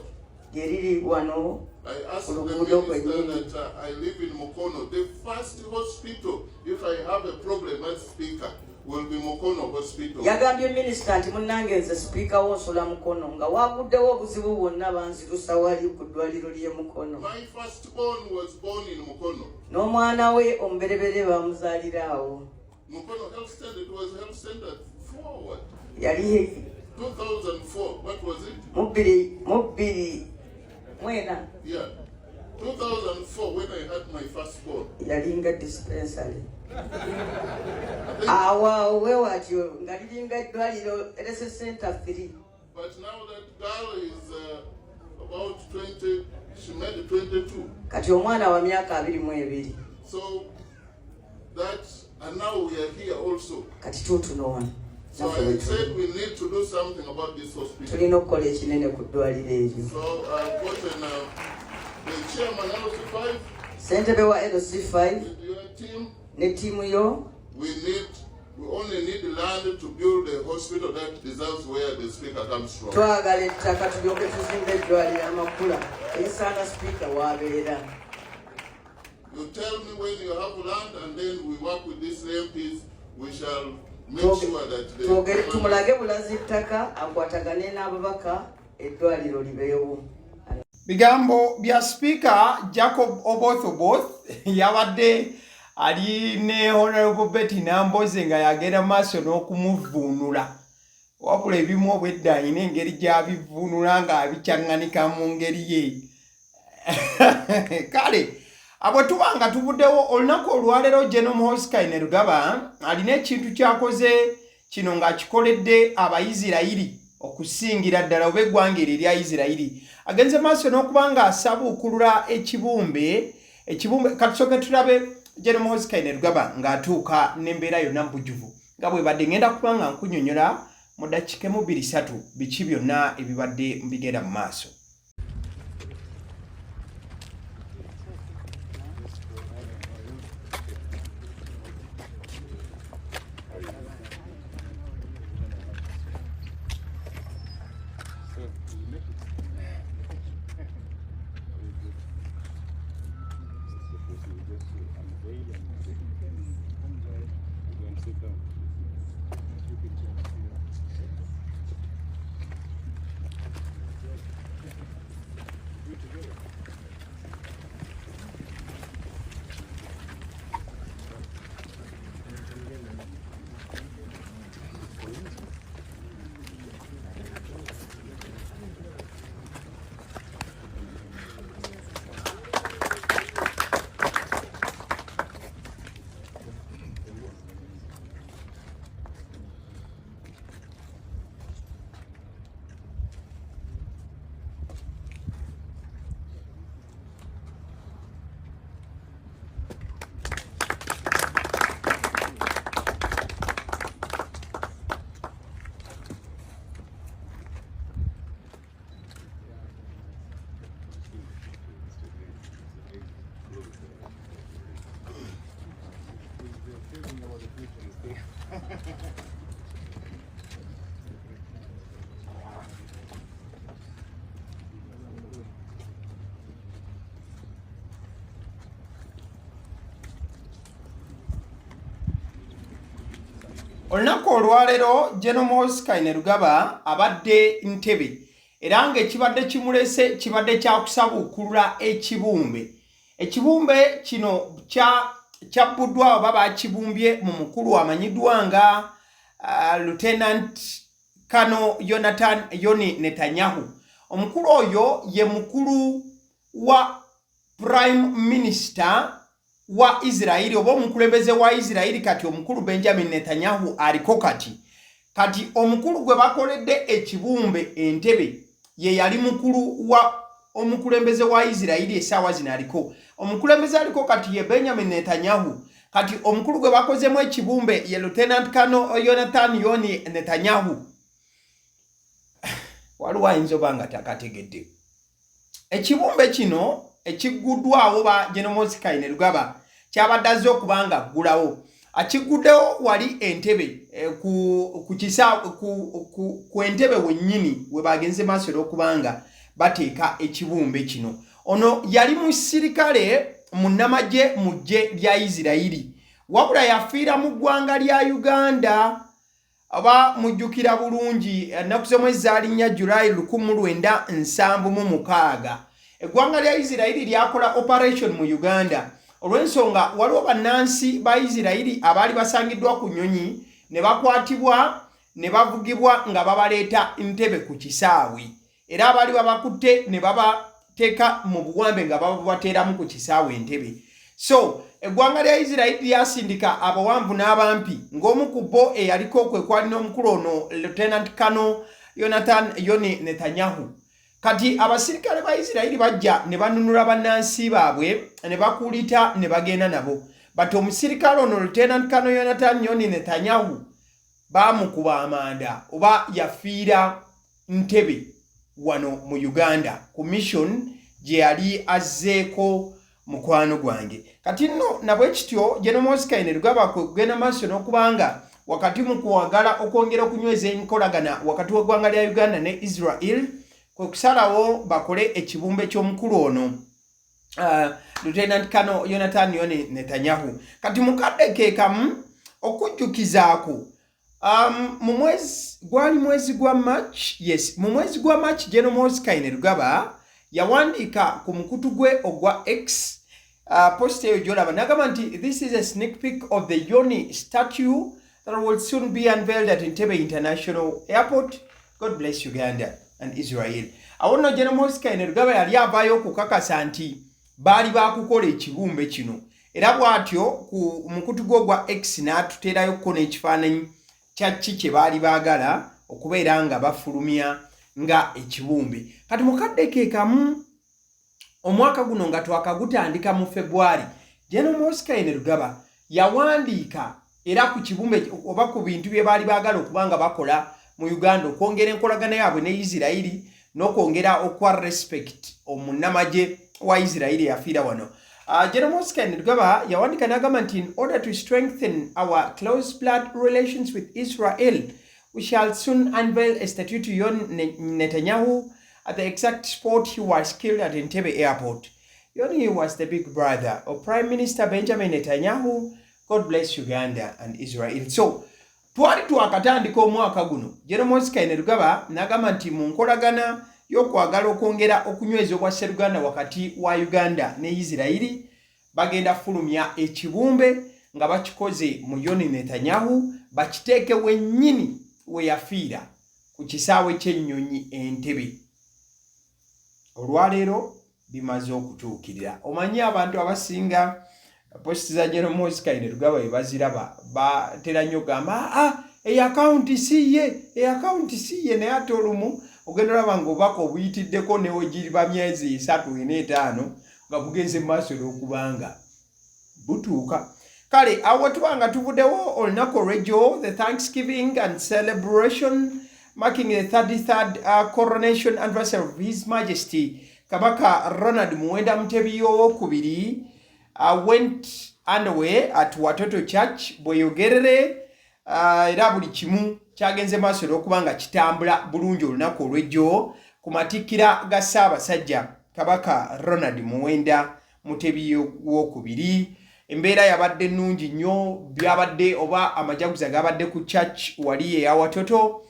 Geriri wano. I asked the minister that I live in Mukono. The first hospital, if I have a problem as speaker, will be Mukono Hospital. Yagambye minister nti munnange nze speaker w'osola Mukono nga wabuddewo obuzibu bwonna banzirusa wali ku ddwaliro ly'e Mukono. My firstborn was born in Mukono. N'omwana we omuberebere bamuzaalira awo. Mukono Health Center, it was Health Center for what? Yali 2004, what was it? Mubbiri mwena. Yeah, 2004 when I had my firstborn. Yalinga dispensary. Awa wewatyo nga liringa eddwaliro Elese Center 3. But now that girl is about 20, she made 22. Kati omwana wa myaka 22. So that, and now we are here also. Kati tutunoona. So I said we need to do something about this hospital. Tulina okukola ekinene ku ddwaliro eryo. So I've gotten the chairman LC5. Ssentebe wa LC5 with your team. Ne ttiimu yo. We only need land to build a hospital that deserves where the speaker comes from. Twagala ettaka tulyoke tuzimbe eddwaliro amakula erisaana speaker w'abeera. You tell me when you have land and then we work with these MPs. We shall make sure that tumulage bulazi ttaka akwatagane n'ababaka eddwaliro libeewo. Bigambo bya Speaker Jacob Oboth yabadde ali ne Honorable Betty Namboze nga yagenda maaso n'okumuvuunula. Wabula ebimu obwedda alina engeri gy'abivuunula ng'abicyaŋŋanika mu ngeri ye. Kale abo tuba nga tubuddewo olunaku olwaleero General Muhoozi Kainerugaba alina ekintu kyakoze kino ng'akikoledde Abayisirayiri okusingira ddala oba eggwanga eryo erya Isirayiri. Agenze maaso n'okuba ng'asabuukulula ekibumbe katusooke tulabe General Muhoozi Kainerugaba ng'atuuka n'embeera yonna mu bujjuvu nga bwe badde ngenda kuba nga nkunyonnyola mu ddakiika 2-3 biki byonna ebibadde mbigenda mu maaso. Olunaku olwaleero General Muhoozi Kainerugaba abadde Ntebe era ng'ekibadde kimulese kibadde kya kusabuukulula ekibumbe. Ekibumbe kino kyabbuddwa oba bakibumbye mu mukulu amanyiddwa nga Lieutenant Colonel Jonathan Yoni Netanyahu. Omukulu oyo ye mukulu wa Prime Minister wa Israeli oba omukulembeze wa Israeli kati omukulu Benjamin Netanyahu aliko kati omukulu gwe bakoledde ekibumbe Entebe ye yali mukulu wa omukulembeze wa Israeli essaawa zino aliko. Omukulembeze aliko kati ye Benjamin Netanyahu kati omukulu gwe bakozemu ekibumbe ye Lieutenant Colonel Jonathan Yoni Netanyahu waliwo ayinza oba nga takategedde ekibumbe kino ekiguddwawo ba General Moses Kainerugaba kyabadde azze okuba nga aggulawo akiguddewo wali Entebbe ku Entebbe wennyini we bagenze maaso okubanga bateeka ekibumbe kino. Ono yali musirikale munnamagye mu ggye lya Isirairi wabula yafiira mu ggwanga lya Uganda aba mujjukira bulungi ennaku z'omwezi zaalinnya July 1976. Eggwanga lya Isirairi lyakola operation mu Uganda olw'ensonga waliwo bannansi ba Isirairi abaali basangiddwa ku nnyonyi ne bakwatibwa ne bavugibwa nga babaleeta Entebbe ku kisaawe era abaali babakutte ne babateeka mu buwambe nga babateeramu ku kisaawe Entebbe. So eggwanga lya Isirairi lyasindika abawanvu n'abampi ng'omu ku bo eyaliko kwe kwali n'omukulu ono Lieutenant Colonel Jonathan Yoni Netanyahu. Kati abasirikale ba Isirairi bajja ne banunula bannansi baabwe ne bakulita ne bagenda nabo. But omusirikale ono Lieutenant Colonel Jonathan Yoni Netanyahu baamukuba amanda oba yafiira Entebbe wano mu Uganda ku mission gye yali azzeeko mukwano gwange. Kati nno nabwe kityo General Moses Kainerugaba kugenda maaso n'okubanga wakati mu kuwagala okwongera okunyweza enkolagana wakati w'eggwanga lya Uganda ne Israel kwe kusalawo bakole ekibumbe ky'omukulu ono Lieutenant Colonel Jonathan Yoni Netanyahu. Kati mukadde ke kamu okujjukizaako gwali mwezi gwa March. Yes, mu mwezi gwa March General Moses Kainerugaba yawandiika ku mukutu gwe ogwa X post eyo gy'olaba n'agamba nti this is a sneak peek of the Yoni statue that will soon be unveiled at Entebbe International Airport. God bless Uganda and Israel. Awo nno General Moses Kainerugaba yali avaayo okukakasa nti baali baakukola ekibumbe kino era bw'atyo ku mukutu gwe ogwa X n'atuteerayokko n'ekifaananyi kya kye baali baagala okubeera nga bafulumya nga ekibumbe. Kati mukadde ke kamu omwaka guno nga twakagutandika mu February General Moses Kainerugaba yawandiika era ku kibumbe oba ku bintu bye baali baagala okubanga bakola mu Uganda okwongera enkolagana yaabwe ne Isirairi n'okwongera okwa respect omunnamagye wa Isirairi yafiira wano. General Moses Kainerugaba yawandiika n'agamba nti in order to strengthen our close blood relations with Israel we shall soon unveil a statue to Yoni Netanyahu at the exact spot he was killed at Entebbe Airport. Yoni was the big brother of Prime Minister Benjamin Netanyahu. God bless Uganda and Israel. So, twali twakatandika omwaka guno General Moses Kainerugaba n'agamba nti mu nkolagana y'okwagala okwongera okunyweza okwa Sseruganda wakati wa Uganda ne Isirairi bagenda fulumya ekibumbe nga bakikoze mu Yoni Netanyahu bakiteeke wennyini we yafiira ku kisaawe ky'ennyonyi Entebbe. Olwaleero bimaze okutuukirira. Omanyi abantu abasinga posti za General Moses Kainerugaba bwe baziraba batera nnyo gamba akawunti si ye naye ate olumu ogenda olaba ng'obubaka obuyitiddeko ne wegiriba myezi 3 4 5 nga bugenze maaso n'okubanga butuuka. Kale awo tubanga tuvuddewo olunaku olw'ejjo the Thanksgiving and celebration marking the 33rd coronation anniversary of His Majesty Kabaka Ronald Muwenda Mutebi II went underway at Watoto Church bweyogerere era buli kimu kyagenze maaso n'okubanga kitambula bulungi olunaku olw'ejjo ku matikkira ga Ssaabasajja Kabaka Ronald Muwenda Mutebi II. Embeera yabadde nnungi nnyo byabadde oba amajaguza gabadde ku church wali eya Watoto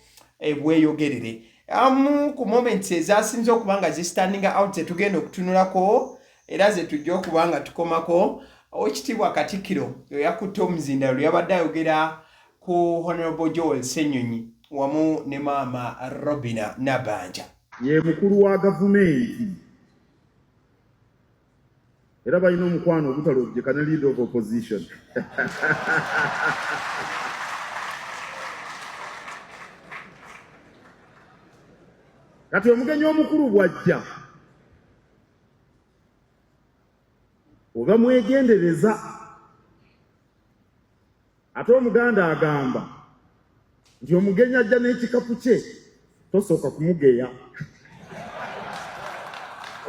bweyogerere. Ku moments ezasinze okubanga zistanding out zetugenda okutunulako era zetujja okubanga tukomako Oweekitiibwa Katikkiro yakutte omuzindaalo yabadde ayogera ku Honorable Joel Ssenyonyi wamu ne Maama Robina Nabanja. Ye mukulu wa gavumenti era balina omukwano ogutalojjeka ne leader of opposition. Kati omugenyi omukulu bw'ajja oba mwegendereza ate omuganda agamba nti omugenyi ajja n'ekikapu kye tosooka kumugeya.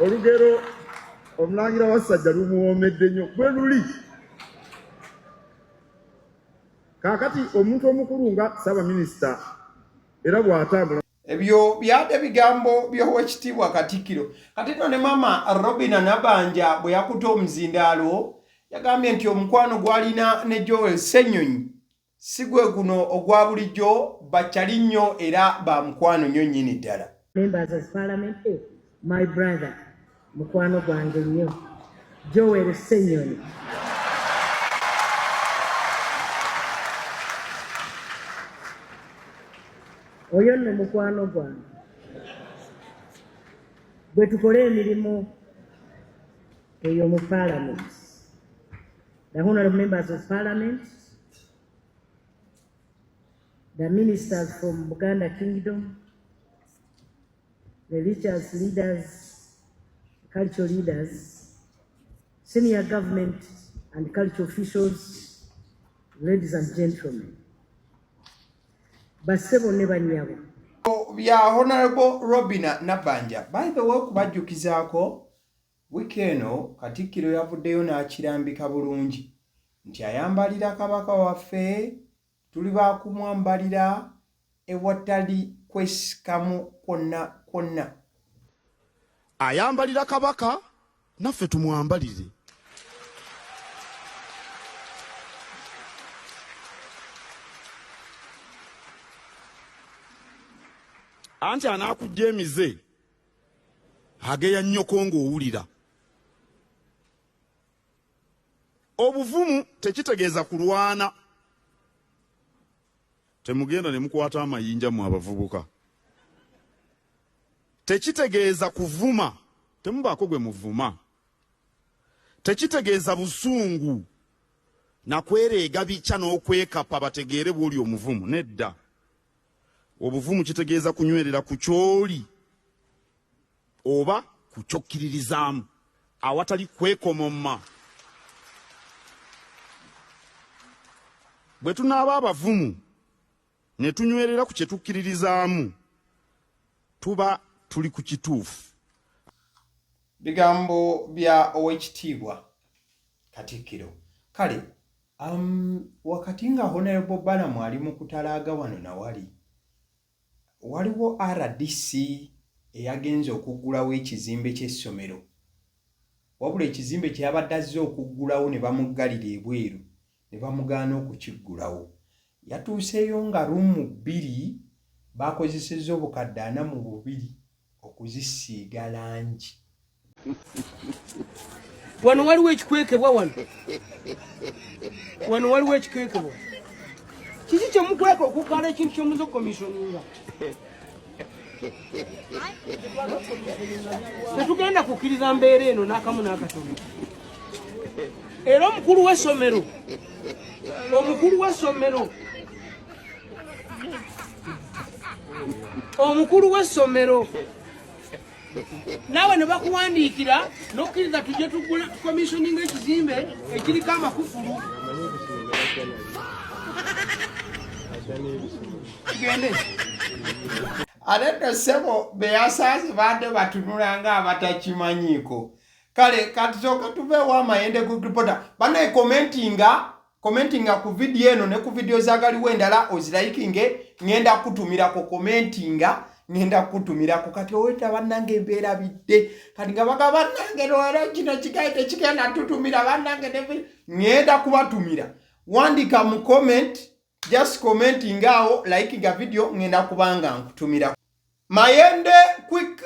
Olugero omulangira Wasajja lumuwoomedde nnyo bwe luli. Kaakati omuntu omukulu nga Ssaabaminisita era bw'atambula. Ebyo byade bigambo by'Oweekitiibwa Katikkiro. Kati nno ne Maama Robina Nabanja bwe yakuta omuzindaalo yagambye nti omukwano gwalina ne Joel Ssenyonyi si gwe guno ogwa bulijjo, bakyali nnyo era ba mukwano nnyo nnyini ddala. Members of Parliament, my brother, mukwano gwange nnyo, Joel Ssenyonyi. Oyo nno mukwano gwange. Bwe tukola emirimu eyo mu Parliament, the honorable members of Parliament, the ministers from Buganda Kingdom, the religious leaders, cultural leaders, senior government and cultural officials, ladies and gentlemen. Basebo ne banyabo. Bya Honorable Robina Nabanja. By the way, kubajjukizaako wikeeno Katikkiro yavuddeyo n'akirambika bulungi nti ayambalira Kabaka waffe, tuli baakumwambalira ewatali kwesikamu kwonna kwonna. Ayambalira Kabaka naffe tumwambalire. Anti anaakujja emize ageya nnyoko ng'owulira. Obuvumu tekitegeeza kulwana. Temugenda ne mukwata amayinja mu abavubuka. Tekitegeeza kuvuma, temubaako gwe muvuma. Tekitegeeza busungu na kwereega bica n'okwekapa bategeere bw'oli omuvumu. Nedda. Obuvumu kitegeeza kunywerera ku kyoli oba ku kyokkiririzaamu awatali kwekomomma. Bwe tunaaba abavumu ne tunywerera ku kye tukkiririzaamu tuba tuli ku kituufu. Bigambo bya Oweekitiibwa Katikkiro. Kale, wakati nga Honorable Balaam ali mu kutalaaga wano na waliwo RDC eyagenze okuggulawo ekizimbe ky'essomero. Wabula ekizimbe kye yabadde azze okuggulawo ne bamuggalira ebweru ne bamugaana okukiggulawo. Yatuuseeyo nga ruumu 2 bakozesezza obukadde 42 okuzisiiga langi. Wano waliwo ekikwekebwa wano. Wano waliwo ekikwekebwa. Kiki kye mukweka okukala ekintu ky'omuzo komisyoninga? Tetugenda kukkiriza mbeera eno n'akamu n'akatono. Era omukulu w'essomero naawe ne bakuwandiikira n'okkiriza tujje tugula komisyoninga ekizimbe ekiriko amakufulu. Ate ssebo beyasaaze badde batunula abatakimanyiiko. Kale katusooka tuveewo amayende ku reporter. Banaye commentinga ku video eno ne ku video zaagaliwo endala ozirayikinge ngenda kutumirako commentinga ngenda kutumirako kati oweta bannange embeera bidde kati nga baga bannange lwero kino kikaite kigenda tutumira bannange ngenda kubatumira. Wandika mu comment, just commenting awo likinga video ngenda kubanga nkutumira. Mayende quick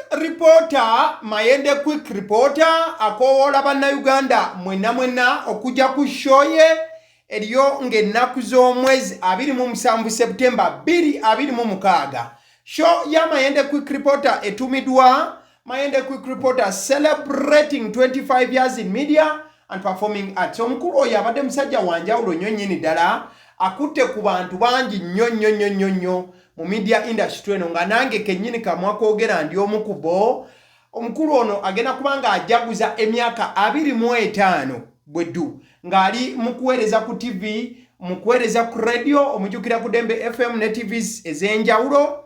reporter akoola bannayuganda mwenna okujja ku show ye eriyo ng'ennaku z'omwezi 27 September 2026. Show ya Mayende Quick Reporter etumidwa Mayende Quick Reporter celebrating 25 years in media and performing arts. Omukulu oyo abadde musajja wanjawulo nnyo nnyini ddala akutte ku bantu bangi nnyo mu media industry eno nga nange kennyini kamwakoogera ndi omukubo. Omukulu ono agenda kubanga ajaguza emyaka 25 bweddu ng'ali mu kuweereza ku TV mukuweereza ku radio omujukira ku Dembe FM ne TVs ez'enjawulo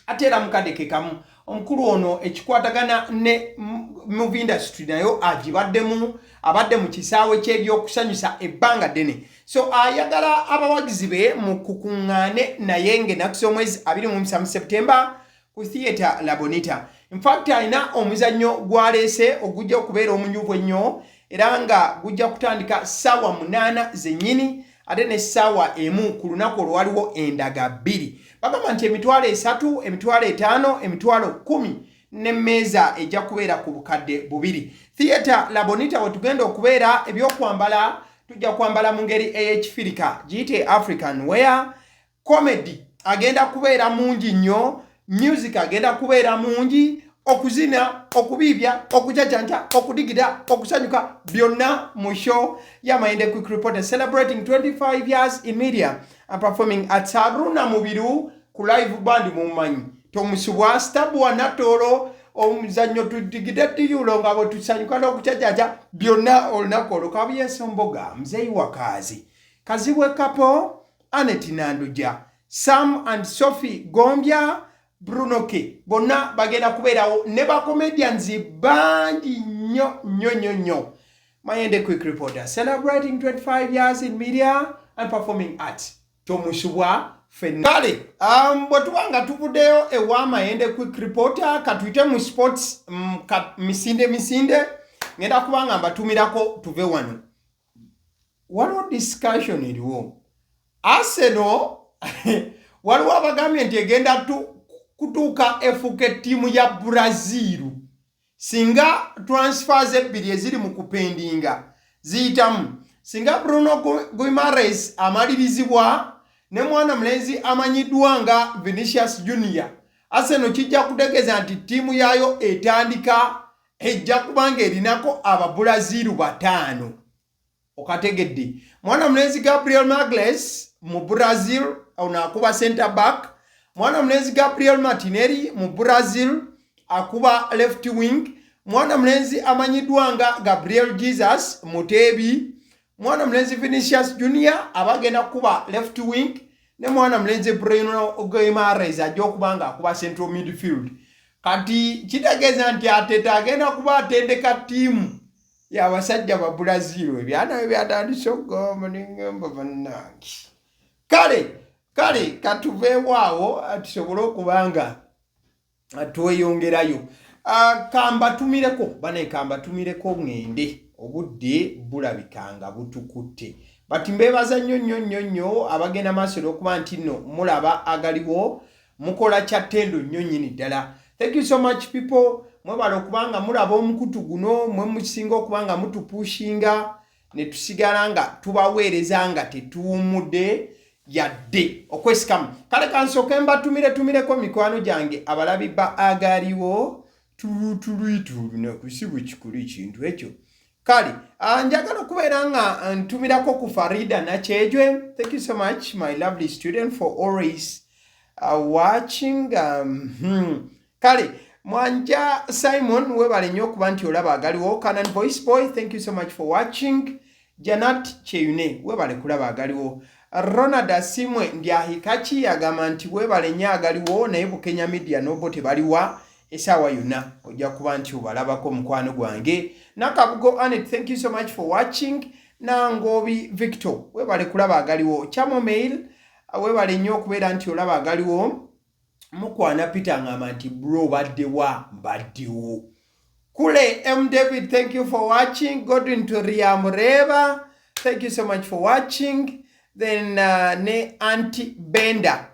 ate era mukadeke kamu omukulu ono ekikwatagana ne movie industry nayo agibaddemu abadde mu kisaawe ky'ebyokusanyusa ebbanga ddene so ayagala abawagizi be mu kukuŋŋaane naye ng'ennaku z'omwezi 27 September ku theatre La Bonita. In fact alina omuzannyo gwaleese ogujja okubeera omunyuvu ennyo era nga gujja kutandika ssaawa 8 zennyini ate ne ssaawa 1 ku lunaku olwo waliwo endaga 2 bagamba nti emitwalo 3 emitwalo 5 emitwalo 10 n'emmeeza ejja kubeera ku bukadde 2 theatre La Bonita wetugenda okubeera ebyokwambala tujja kwambala mu ngeri ey'ekifirika giyite African wear comedy agenda kubeera mungi nnyo music agenda kubeera mungi okuzina okubiibya okujajanja okudigida okusanyuka byonna mu show ya Mayende Quick Reporter celebrating 25 years in media and performing at Haruna Mubiru ku live band mumanyi tomusubwa stabwa natolo omuzannyo tudigida tiyulo ngabo tusanyuka n'okujajanja byonna olunaku olwo Kabuyeesomboga Mzeyi wa Kazibwe Kapo Anet Nanduja Sam and Sophie Gombya Bruno K. Bonna bagenda kubeerawo ne ba comedians bangi nnyo. Mayende Quick Reporter celebrating 25 years in media and performing arts. Tomusubwa fenale. Bwe tubanga tuvuddeyo ewa Mayende Quick Reporter katuyite mu sports misinde ngenda kubanga mbatumirako tuve wano. Waliwo discussion eriwo. Arsenal waliwo abagambye nti egenda kutuuka efuuka ttiimu ya Brazil singa transfers ebbiri eziri mu kupendinga ziyitamu singa Bruno Guimaraes amalirizibwa ne mwana mulenzi amanyiddwa nga Vinicius Junior Arsenal kijja kutegeeza nti ttiimu yaayo etandika ejja kubanga erinako Ababrazil 5 okategedde mwana mulenzi Gabriel Magalhaes mu Brazil ono akuba center back mwana mulenzi Gabriel Martinelli mu Brazil akuba left wing mwana mulenzi amanyiddwa nga Gabriel Jesus Mutebi mwana mulenzi Vinicius Junior abagenda kuba left wing ne mwana mulenzi Bruno Guimaraes ajja okubanga akuba central midfield kati kitegeeza nti Ateta agenda kuba atendeka ttiimu y'abasajja ba Brazil ebyana ebyatandise okugamba n'engamba bannange kale katuveewaawo tusobole okubanga tweyongerayo kambatumireko ngende obudde bulabikanga butukutte bati mbeebaza nnyo abagenda maaso okuba nti nno mulaba agaliwo mukola kyattendo nnyo nnyini ddala. Thank you so much people mwebala okubanga mulaba omukutu guno mwe mukisinga okubanga mutupushinga ne tusigala nga tubaweereza nga tetuwumudde yadde okwesikamu kale kansooke mbatumireko mikwano gyange abalabi ba agaliwo nakusibu kikulu ekintu ekyo kale njagala okubeera nga ntumirako ku Farida Nakyejwe. Thank you so much my lovely student for always watching kale Mwanja Simon webale nnyo okuba nti olaba agaliwo. Canon Voice Boy thank you so much for watching. Janat Cheyune webale kulaba agaliwo. Ronald Asimwe Ndiahikachi agamba nti webale nnyo agaliwo naye Bukenya Media nobo tebaliwa esaawa yonna ojja kuba nti obalabako mukwano gwange. Nakabugo Anet thank you so much for watching. Nangobi Victor webale kulaba agaliwo. Chamo Mail webale nnyo okubeera nti olaba agaliwo. Mukwana Peter ngamba nti bro baddewo. Kule M David thank you for watching. Godwin Toria Mureba thank you so much for watching. Then ne Auntie Benda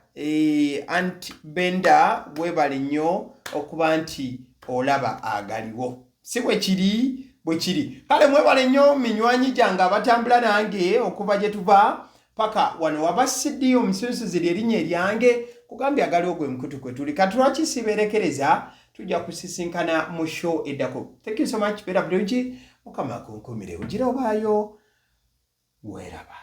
Auntie Benda webale nnyo okuba nti olaba agaliwo. Si bwe kiri kale mwebale nnyo minywanyi gyange abatambula nange okuva gye tuva paka wano wabasiddyo omusunsuzi ly'erinnya eryange kugambye agaliwo gwe mukutu kwe tuli katulwaki sibeerekereza tujja kusisinkana mu show eddako. Thank you so much bera bulungi mukama akunkumire ugira obaayo weraba.